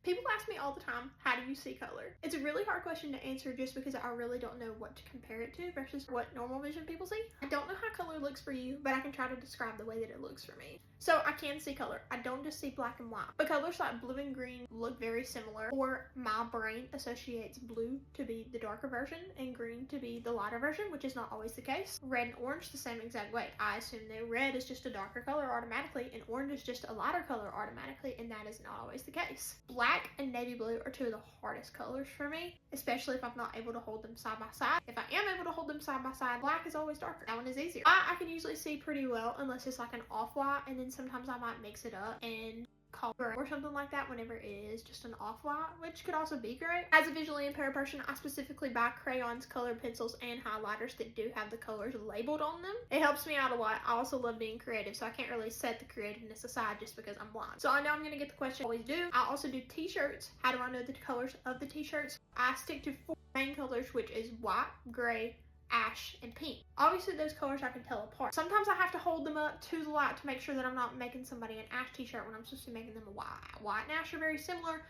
People ask me all the time, how do you see color? It's a really hard question to answer just because I really don't know what to compare it to versus what normal vision people see. I don't know how color looks for you, but I can try to describe the way that it looks for me. So I can see color. I don't just see black and white. But colors like blue and green look very similar, or my brain associates blue to be the darker version and green to be the lighter version, which is not always the case. Red and orange the same exact way. I assume that red is just a darker color automatically and orange is just a lighter color automatically, and that is not always the case. Black and navy blue are two of the hardest colors for me, especially if I'm not able to hold them side by side. If I am able to hold them side by side, black is always darker. That one is easier. I can usually see pretty well unless it's like an off-white, and then sometimes I might mix it up and color or something like that whenever it is just an off-white, which could also be great. As a visually impaired person, I specifically buy crayons, colored pencils, and highlighters that do have the colors labeled on them. It helps me out a lot. I also love being creative, so I can't really set the creativeness aside just because I'm blind. So I know I'm going to get the question I always do. I also do t-shirts. How do I know the colors of the t-shirts? I stick to 4 main colors, which is white, gray, ash, and pink. Obviously those colors I can tell apart. Sometimes I have to hold them up to the light to make sure that I'm not making somebody an ash t-shirt when I'm supposed to be making them a white. White and ash are very similar.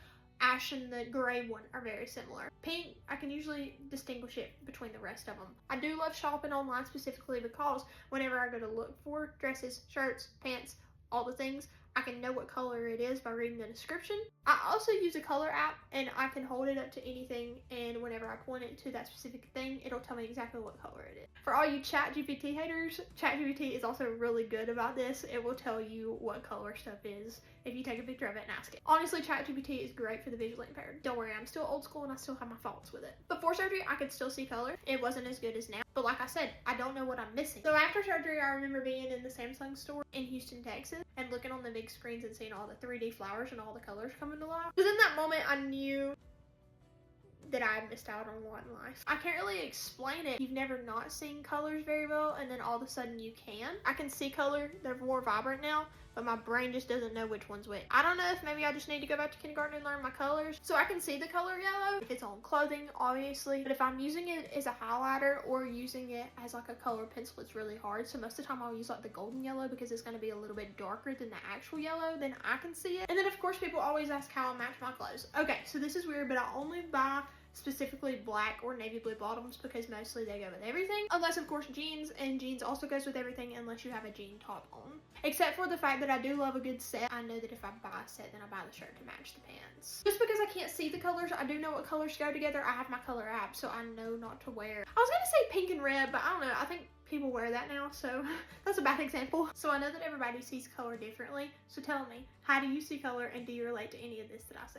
Ash and the gray one are very similar. Pink, I can usually distinguish it between the rest of them. I do love shopping online specifically because whenever I go to look for dresses, shirts, pants, all the things, I can know what color it is by reading the description. I also use a color app, and I can hold it up to anything, and whenever I point it to that specific thing, it'll tell me exactly what color it is. For all you ChatGPT haters, ChatGPT is also really good about this. It will tell you what color stuff is if you take a picture of it and ask it. Honestly, ChatGPT is great for the visually impaired. Don't worry, I'm still old school and I still have my faults with it. Before surgery, I could still see color. It wasn't as good as now, but like I said, I don't know what I'm missing. So after surgery, I remember being in the Samsung store in Houston, Texas, and looking on the big screens and seeing all the 3D flowers and all the colors coming to life. Because in that moment, I knew that I missed out on a lot in life. I can't really explain it. You've never not seen colors very well, and then all of a sudden you can. I can see color. They're more vibrant now, but my brain just doesn't know which one's which. I don't know if maybe I just need to go back to kindergarten and learn my colors. So I can see the color yellow if it's on clothing, obviously. But if I'm using it as a highlighter or using it as like a color pencil, it's really hard. So most of the time I'll use like the golden yellow because it's going to be a little bit darker than the actual yellow. Then I can see it. And then of course people always ask how I match my clothes. Okay, so this is weird, but I only buy specifically black or navy blue bottoms because mostly they go with everything, unless of course jeans, and jeans also goes with everything unless you have a jean top on. Except for the fact that I do love a good set. I know that if I buy a set, then I buy the shirt to match the pants. Just because I can't see the colors, I do know what colors go together. I have my color app, so I know not to wear. I was gonna say pink and red, but I don't know, I think people wear that now, so that's a bad example. So I know that everybody sees color differently, so tell me, how do you see color, and do you relate to any of this that I said?